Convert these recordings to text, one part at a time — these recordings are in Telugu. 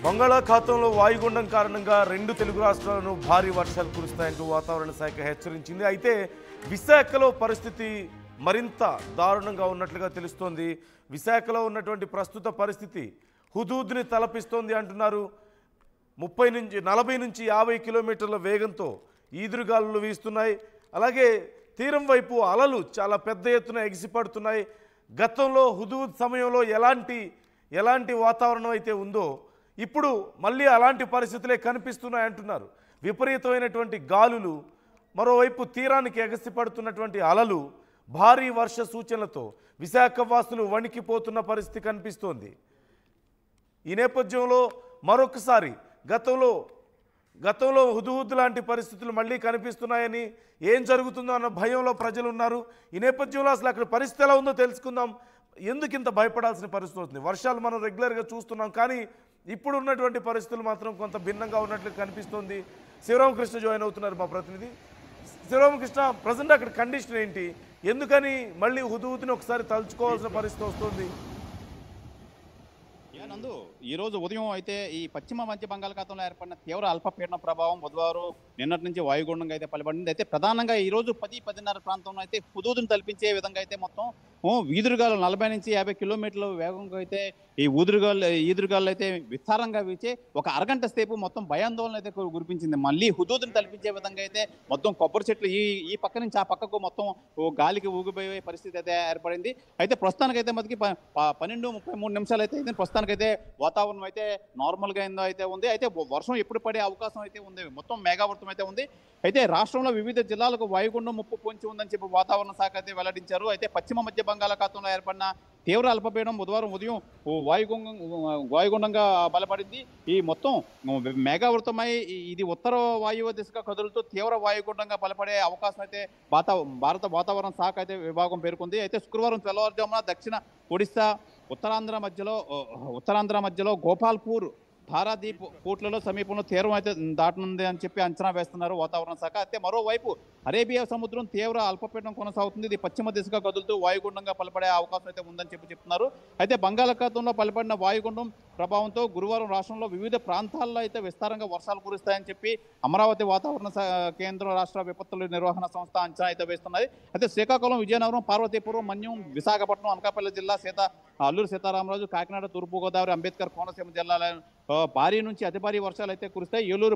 బంగాళాఖాతంలో వాయుగుండం కారణంగా రెండు తెలుగు రాష్ట్రాలను భారీ వర్షాలు కురుస్తాయంటూ వాతావరణ శాఖ హెచ్చరించింది. అయితే విశాఖలో పరిస్థితి మరింత దారుణంగా ఉన్నట్లుగా తెలుస్తోంది. విశాఖలో ఉన్నటువంటి ప్రస్తుత పరిస్థితి హుదూద్ని తలపిస్తోంది అంటున్నారు. 40 నుంచి 50 కిలోమీటర్ల వేగంతో ఈదురుగాలులు వీస్తున్నాయి. అలాగే తీరం వైపు అలలు చాలా పెద్ద ఎత్తున ఎగిసిపడుతున్నాయి. గతంలో హుదూద్ సమయంలో ఎలాంటి వాతావరణం అయితే ఉందో ఇప్పుడు మళ్ళీ అలాంటి పరిస్థితులే కనిపిస్తున్నాయి అంటున్నారు. విపరీతమైనటువంటి గాలులు, మరోవైపు తీరానికి ఎగసిపడుతున్నటువంటి అలలు, భారీ వర్ష సూచనలతో విశాఖ వాసులు వణికిపోతున్న పరిస్థితి కనిపిస్తోంది. ఈ నేపథ్యంలో మరొకసారి గతంలో హుదూద్ లాంటి పరిస్థితులు మళ్ళీ కనిపిస్తున్నాయని, ఏం జరుగుతుందో అన్న భయంలో ప్రజలు ఉన్నారు. ఈ నేపథ్యంలో అసలు అక్కడ పరిస్థితి ఎలా ఉందో తెలుసుకుందాం. ఎందుకు ఇంత భయపడాల్సిన పరిస్థితి అవుతుంది? వర్షాలు మనం రెగ్యులర్గా చూస్తున్నాం, కానీ ఇప్పుడు ఉన్నటువంటి పరిస్థితులు మాత్రం కొంత భిన్నంగా ఉన్నట్లు కనిపిస్తోంది. శివరామకృష్ణ జాయిన్ అవుతున్నారు మా ప్రతినిధి. శివరామకృష్ణ, ప్రజెంట్ అక్కడ కండిషన్ ఏంటి? ఎందుకని మళ్ళీ హుదూద్ని ఒకసారి తలుచుకోవాల్సిన పరిస్థితి వస్తుంది? నందు, ఈ రోజు ఉదయం అయితే ఈ పశ్చిమ మధ్య బంగాళాఖాతంలో ఏర్పడిన తీవ్ర అల్పపీడన ప్రభావం బుధవారం నిన్నటి నుంచి వాయుగుండంగా అయితే పలబడింది. అయితే ప్రధానంగా ఈ రోజు 10-10:30 ప్రాంతంలో అయితే హుదూద్ని తలపించే విధంగా అయితే మొత్తం ఈదురుగాలు 40 నుంచి 50 కిలోమీటర్ల వేగంగా అయితే ఈ ఈదురుగాలు అయితే విస్తారంగా వీచే ఒక అరగంట సేపు మొత్తం భయాందోళన అయితే కురిపించింది. మళ్ళీ హుదూద్ని తలపించే విధంగా అయితే మొత్తం కొబ్బరి చెట్లు ఈ పక్క నుంచి ఆ పక్కకు మొత్తం గాలికి ఊగిపోయే పరిస్థితి అయితే ఏర్పడింది. అయితే ప్రస్తుతానికైతే మనకి 12:33 నిమిషాలు అయితే ప్రస్తుతానికైతే వాతావరణం అయితే నార్మల్గా అయితే ఉంది. అయితే వర్షం ఎప్పుడు పడే అవకాశం అయితే ఉంది. మొత్తం మేఘావృతం అయితే ఉంది. అయితే రాష్ట్రంలో వివిధ జిల్లాలకు వాయుగుండం ముప్పు పొంచి ఉందని చెప్పి వాతావరణ శాఖ అయితే వెల్లడించారు. అయితే పశ్చిమ మధ్య బంగాళాఖాతంలో ఏర్పడిన తీవ్ర అల్పపీడనం బుధవారం ఉదయం వాయుగుండంగా బలపడింది. ఈ మొత్తం మేఘావృతమై ఇది ఉత్తర వాయువ్య దిశగా కదులుతూ తీవ్ర వాయుగుండంగా బలపడే అవకాశం అయితే భారత వాతావరణ శాఖ అయితే విభాగం పేర్కొంది. అయితే శుక్రవారం తెల్లవారుజామున దక్షిణ ఒడిశా ఉత్తరాంధ్ర మధ్యలో గోపాల్పూర్ పారాదీప్ పోర్ట్లలో సమీపంలో తీరం అయితే దాటనుంది అని చెప్పి అంచనా వేస్తున్నారు వాతావరణ శాఖ. అయితే మరోవైపు అరేబియా సముద్రం తీవ్ర అల్పపీడనం కొనసాగుతుంది. ఇది పశ్చిమ దిశగా కదులుతూ వాయుగుండంగా బలపడే అవకాశం అయితే ఉందని చెప్తున్నారు. అయితే బంగాళాఖాతంలో బలపడిన వాయుగుండం ప్రభావంతో గురువారం రాష్ట్రంలో వివిధ ప్రాంతాల్లో అయితే విస్తారంగా వర్షాలు కురుస్తాయని చెప్పి అమరావతి వాతావరణ కేంద్రం రాష్ట్ర విపత్తుల నిర్వహణ సంస్థ అంచనా అయితే వేస్తున్నది. అయితే శ్రీకాకుళం, విజయనగరం, పార్వతీపురం, మన్యం, విశాఖపట్నం, అనకాపల్లి జిల్లా, అల్లూరు సీతారామరాజు, కాకినాడ, తూర్పుగోదావరి, అంబేద్కర్ కోనసీమ జిల్లాల భారీ నుంచి అతి భారీ వర్షాలు అయితే కురుస్తాయి. ఏలూరు,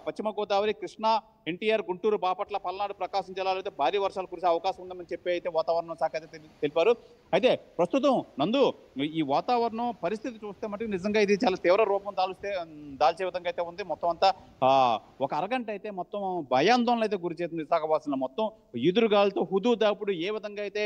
పశ్చిమ గోదావరి, కృష్ణా, ఎన్టీఆర్, గుంటూరు, బాపట్ల, పల్నాడు, ప్రకాశం జిల్లాలో అయితే భారీ వర్షాలు కురిసే అవకాశం ఉందని చెప్పి అయితే వాతావరణ శాఖ అయితే తెలిపారు. అయితే ప్రస్తుతం నందు ఈ వాతావరణం పరిస్థితి చూస్తే మటుకు నిజంగా ఇది చాలా తీవ్ర రూపం దాల్చే విధంగా అయితే ఉంది. మొత్తం అంతా ఒక అరగంట అయితే మొత్తం భయాందోళన అయితే గురి చేస్తుంది విశాఖవాసులను. మొత్తం ఎదురుగాలతో హుదూద్ అప్పుడు ఏ విధంగా అయితే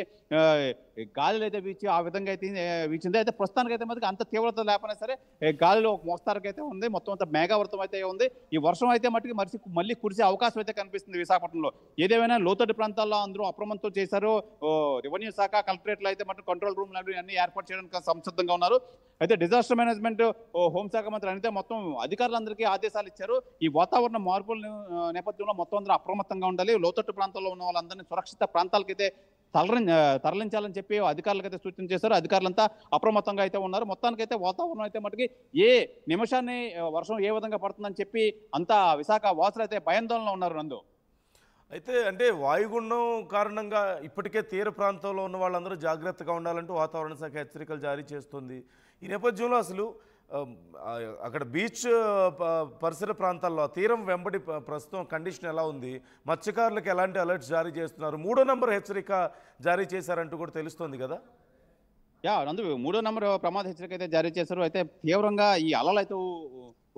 గాలిలో అయితే వీచి ఆ విధంగా అయితే వీచింది. అయితే ప్రస్తుతానికి అయితే మనకి అంత తీవ్రత లేకపోయినా సరే గాలిలో ఒక మోస్తారకు అయితే ఉంది. మొత్తం అంతా మేఘావృతం అయితే ఉంది. ఈ వర్షం అయితే మటుకు మళ్ళీ కురిసే అవకాశం అయితే కనిపిస్తుంది విశాఖపట్నంలో. ఏదేమైనా లోతట్టు ప్రాంతాల్లో అందరూ అప్రమత్తం చేశారు. రెవెన్యూ శాఖ, కలెక్టరేట్లో అయితే మటుకు కంట్రోల్ రూమ్ అన్ని ఏర్పాటు చేయడానికి సంసిద్ధంగా ఉన్నారు. అయితే డిజాస్టర్ మేనేజ్మెంట్ హోంశాఖ మంత్రి అనితే మొత్తం అధికారులందరికీ ఆదేశాలు ఇచ్చారు. ఈ వాతావరణ మార్పుల నేపథ్యంలో మొత్తం అందరూ అప్రమత్తంగా ఉండాలి. లోతట్టు ప్రాంతాల్లో ఉన్న వాళ్ళందరినీ సురక్షిత ప్రాంతాలకైతే తరలించాలని చెప్పి అధికారులకైతే సూచన చేశారు. అధికారులంతా అప్రమత్తంగా అయితే ఉన్నారు. మొత్తానికైతే వాతావరణం అయితే మటుకి ఏ నిమిషాన్ని వర్షం ఏ విధంగా పడుతుందని చెప్పి అంతా విశాఖ వాసులు అయితే భయాందోళనలో ఉన్నారు నందు. అయితే అంటే వాయుగుండం కారణంగా ఇప్పటికే తీర ప్రాంతంలో ఉన్న వాళ్ళందరూ జాగ్రత్తగా ఉండాలంటూ వాతావరణ శాఖ హెచ్చరికలు జారీ చేస్తుంది. ఈ నేపథ్యంలో అసలు అక్కడ బీచ్ పరిసర ప్రాంతాల్లో తీరం వెంబడి ప్రస్తుతం కండిషన్ ఎలా ఉంది? మత్స్యకారులకు ఎలాంటి అలర్ట్స్ జారీ చేస్తున్నారు? 3వ నంబర్ హెచ్చరిక జారీ చేశారంటూ కూడా తెలుస్తోంది కదా? నందు 3వ నంబర్ ప్రమాద హెచ్చరిక అయితే జారీ చేశారు. అయితే తీవ్రంగా ఈ అలలు అయితే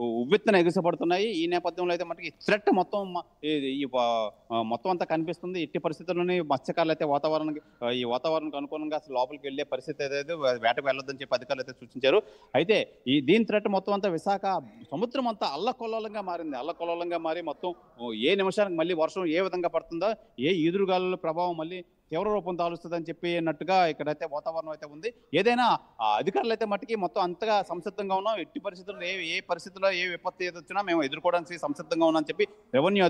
ఉవ్వెత్తున ఎగిసిపడుతున్నాయి. ఈ నేపథ్యంలో అయితే మనకి థ్రెట్ మొత్తం అంతా కనిపిస్తుంది. ఎట్టి పరిస్థితుల్లోనే మత్స్యకారులు అయితే ఈ వాతావరణానికి అనుకూలంగా అసలు లోపలికి వెళ్ళే పరిస్థితి అయితే వేటకు వెళ్ళొద్దని చెప్పి అధికారులు అయితే సూచించారు. అయితే దీని థ్రెట్ మొత్తం అంతా విశాఖ సముద్రం అంతా అల్లకొల్లోలంగా మారి మొత్తం ఏ నిమిషానికి మళ్ళీ వర్షం ఏ విధంగా పడుతుందో, ఏ ఈదురుగాలుల ప్రభావం మళ్ళీ తీవ్ర రూపం దాలుస్తుందని చెప్పి అన్నట్టుగా ఇక్కడైతే వాతావరణం అయితే ఉంది. ఏదైనా అధికారులు అయితే మట్టికి మొత్తం అంతగా సంసిద్ధంగా ఉన్నాం. ఎట్టి పరిస్థితుల్లో ఏ పరిస్థితుల్లో ఏ విపత్తు ఏదొచ్చినా మేము ఎదుర్కోవడానికి సంసిద్ధంగా ఉన్నామని చెప్పి రెవెన్యూ